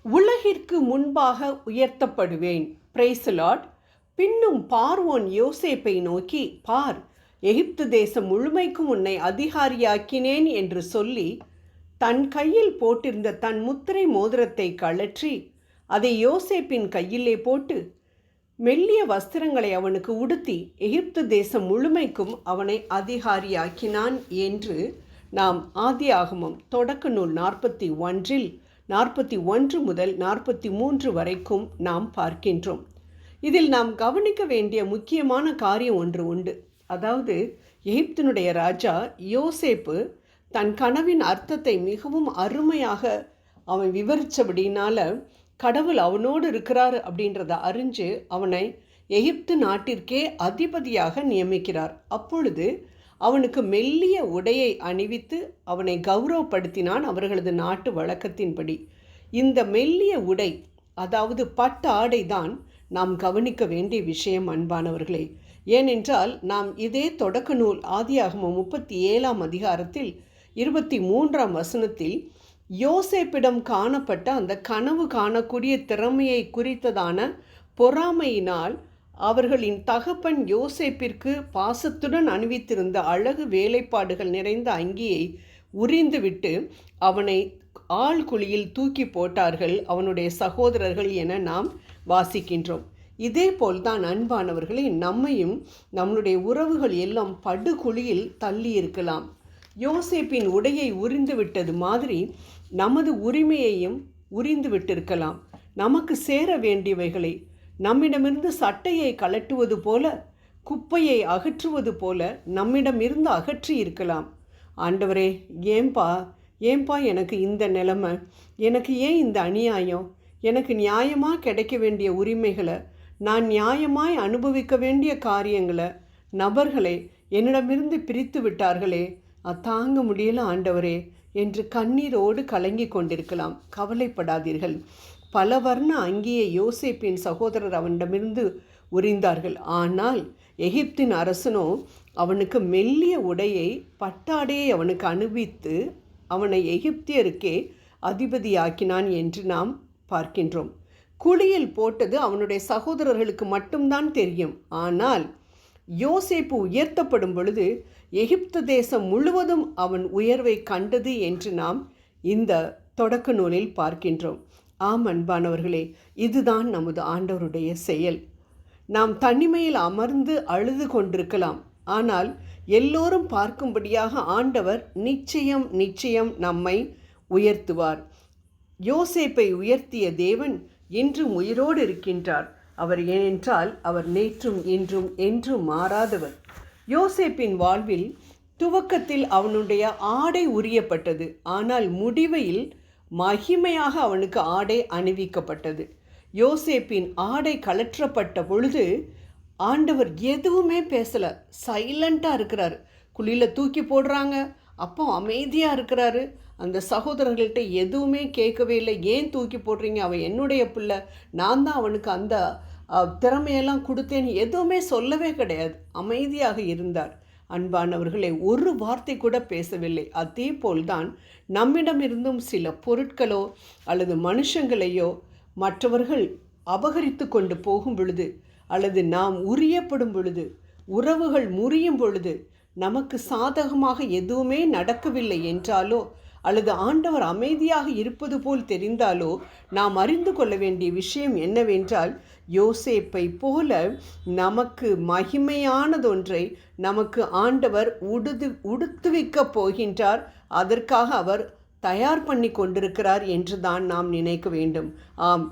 உலகிற்கு முன்பாக உயர்த்தப்படுவேன். Price Lord. பின்னும் பார்வோன் யோசேப்பை நோக்கி, பார், எகிப்து தேசம் முழுமைக்கும் உன்னை அதிகாரியாக்கினேன் என்று சொல்லி தன் கையில் போட்டிருந்த தன் முத்திரை மோதிரத்தை கழற்றி அதை யோசேப்பின் கையிலே போட்டு மெல்லிய வஸ்திரங்களை அவனுக்கு உடுத்தி எகிப்து தேசம் முழுமைக்கும் அவனை அதிகாரியாக்கினான் என்று நாம் ஆதியாகமம் தொடக்க நூல் 41 முதல் 43 வரைக்கும் நாம் பார்க்கின்றோம். இதில் நாம் கவனிக்க வேண்டிய முக்கியமான காரியம் ஒன்று உண்டு. அதாவது, எகிப்தினுடைய ராஜா யோசேப்பு தன் கனவின் அர்த்தத்தை மிகவும் அருமையாக அவன் விவரித்தபடினால கடவுள் அவனோடு இருக்கிறார் அப்படின்றத அறிஞ்சு அவனை எகிப்து நாட்டிற்கே அதிபதியாக நியமிக்கிறார். அப்பொழுது அவனுக்கு மெல்லிய உடையை அணிவித்து அவனை கௌரவப்படுத்தினான் அவர்களது நாட்டு வழக்கத்தின்படி. இந்த மெல்லிய உடை, அதாவது பட்டு ஆடை தான் நாம் கவனிக்க வேண்டிய விஷயம் அன்பானவர்களே. ஏனென்றால் நாம் இதே தொடக்க நூல் ஆதியாகமம் 37 அதிகாரத்தில் 23 வசனத்தில் யோசேப்பிடம் காணப்பட்ட அந்த கனவு காணக்கூடிய திறமையை குறித்ததான பொறாமையினால் அவர்களின் தகப்பன் யோசேப்பிற்கு பாசத்துடன் அணிவித்திருந்த அழகு வேலைப்பாடுகள் நிறைந்த அங்கியை உரிந்துவிட்டு அவனை ஆழ்குழியில் தூக்கி போட்டார்கள் அவனுடைய சகோதரர்கள் என நாம் வாசிக்கின்றோம். இதே போல்தான் அன்பானவர்களே, நம்மையும் நம்முடைய உறவுகள் எல்லாம் படுகுழியில் தள்ளி இருக்கலாம். யோசேப்பின் உடையை உரிந்து விட்டது மாதிரி நமது உரிமையையும் உரிந்து விட்டிருக்கலாம். நமக்கு சேர வேண்டியவைகளை நம்மிடமிருந்து சட்டையை கலட்டுவது போல, குப்பையை அகற்றுவது போல நம்மிடமிருந்து அகற்றி இருக்கலாம். ஆண்டவரே, ஏன்பா எனக்கு இந்த நிலைமை, எனக்கு ஏன் இந்த அநியாயம், எனக்கு நியாயமாக கிடைக்க வேண்டிய உரிமைகளை, நான் நியாயமாய் அனுபவிக்க வேண்டிய காரியங்களை, நபர்களை என்னிடமிருந்து பிரித்து விட்டார்களே, தாங்க முடியல ஆண்டவரே என்று கண்ணீரோடு கலங்கி கொண்டிருக்கலாம். கவலைப்படாதீர்கள். பல வர்ண அங்கியை யோசேப்பின் சகோதரர் அவனிடமிருந்து உரிந்தார்கள். ஆனால் எகிப்தின் அரசனோ அவனுக்கு மெல்லிய உடையை, பட்டாடையை அவனுக்கு அணிவித்து அவனை எகிப்தியருக்கே அதிபதியாக்கினான் என்று நாம் பார்க்கின்றோம். குழியில் போட்டது அவனுடைய சகோதரர்களுக்கு மட்டும்தான் தெரியும். ஆனால் யோசேப்பு உயர்த்தப்படும் பொழுது எகிப்து தேசம் முழுவதும் அவன் உயர்வை கண்டது என்று நாம் இந்த தொடக்க நூலில் பார்க்கின்றோம். ஆம் அன்பானவர்களே, இதுதான் நமது ஆண்டவருடைய செயல். நாம் தனிமையில் அமர்ந்து அழுது கொண்டிருக்கலாம். ஆனால் எல்லோரும் பார்க்கும்படியாக ஆண்டவர் நிச்சயம் நம்மை உயர்த்துவார். யோசேப்பை உயர்த்திய தேவன் இன்றும் உயிரோடு இருக்கின்றார். அவர் ஏனென்றால் அவர் நேற்றும் இன்றும் என்றும் மாறாதவர். யோசேப்பின் வாழ்வில் துவக்கத்தில் அவனுடைய ஆடை உரியப்பட்டது. ஆனால் முடிவில் மகிமையாக அவனுக்கு ஆடை அணிவிக்கப்பட்டது. யோசேப்பின் ஆடை கலற்றப்பட்ட பொழுது ஆண்டவர் எதுவுமே பேசலை, சைலண்ட்டாக இருக்கிறார். குழியில் தூக்கி போடுறாங்க, அப்போ அமைதியாக இருக்கிறாரு. அந்த சகோதரர்கள்ட்ட எதுவுமே கேட்கவே இல்லை. ஏன் தூக்கி போடுறீங்க, அவன் என்னுடைய பிள்ளை, நான் தான் அவனுக்கு அந்த திறமையெல்லாம் கொடுத்தேன்னு எதுவுமே சொல்லவே கிடையாது. அமைதியாக இருந்தார். அன்பானவர்களே, ஒரு வார்த்தை கூட பேசவில்லை. அதே போல்தான் நம்மிடமிருந்தும் சில பொருட்களோ அல்லது மனுஷங்களையோ மற்றவர்கள் அபகரித்து கொண்டு போகும் பொழுது, அல்லது நாம் உரியப்படும் பொழுது, உறவுகள் முறியும் பொழுது, நமக்கு சாதகமாக எதுவுமே நடக்கவில்லை என்றாலோ அல்லது ஆண்டவர் அமைதியாக இருப்பது போல் தெரிந்தாலோ நாம் அறிந்து கொள்ள வேண்டிய விஷயம் என்னவென்றால், யோசேப்பை போல நமக்கு மகிமையானதொன்றை நமக்கு ஆண்டவர் உடுத்துவிக்கப் போகின்றார். அதற்காக அவர் தயார் பண்ணி கொண்டிருக்கிறார் என்று தான் நாம் நினைக்க வேண்டும். ஆம்,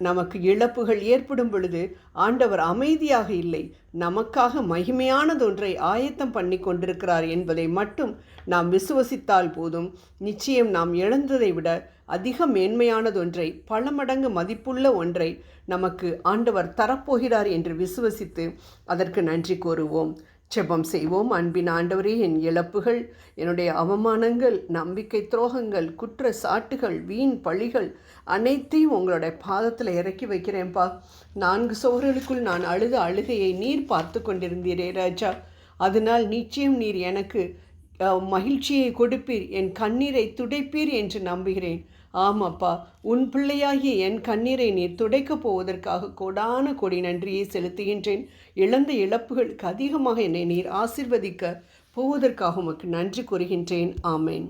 நமக்கு இழப்புகள் ஏற்படும் பொழுது ஆண்டவர் அமைதியாக இல்லை, நமக்காக மகிமையானதொன்றை ஆயத்தம் பண்ணி கொண்டிருக்கிறார் என்பதை மட்டும் நாம் விசுவசித்தால் போதும். நிச்சயம் நாம் இழந்ததை விட அதிக மேன்மையானதொன்றை, பல மடங்கு மதிப்புள்ள ஒன்றை நமக்கு ஆண்டவர் தரப்போகிறார் என்று விசுவசித்து அதற்கு நன்றி கூறுவோம். ஜெபம் செய்வோம். அன்பின் ஆண்டவரே, என் இழப்புகள், என்னுடைய அவமானங்கள், நம்பிக்கை துரோகங்கள், குற்ற சாட்டுகள், வீண் பழிகள் அனைத்தையும் உங்களுடைய பாதத்தில் இறக்கி வைக்கிறேன்ப்பா. 4 சுவர்களுக்குள் நான் அழுத அழுகையை நீர் பார்த்து கொண்டிருந்தீரே ராஜா. அதனால் நிச்சயம் நீர் எனக்கு மகிழ்ச்சியை கொடுப்பீர், என் கண்ணீரை துடைப்பீர் என்று நம்புகிறேன். ஆமாப்பா, உன் பிள்ளையாகிய என் கண்ணீரை நீர் துடைக்கப் போவதற்காக கோடான கோடி நன்றியை செலுத்துகின்றேன். இழந்த இழப்புகளுக்கு அதிகமாக என்னை நீர் ஆசிர்வதிக்க போவதற்காக உமக்கு நன்றி கூறுகின்றேன். ஆமேன்.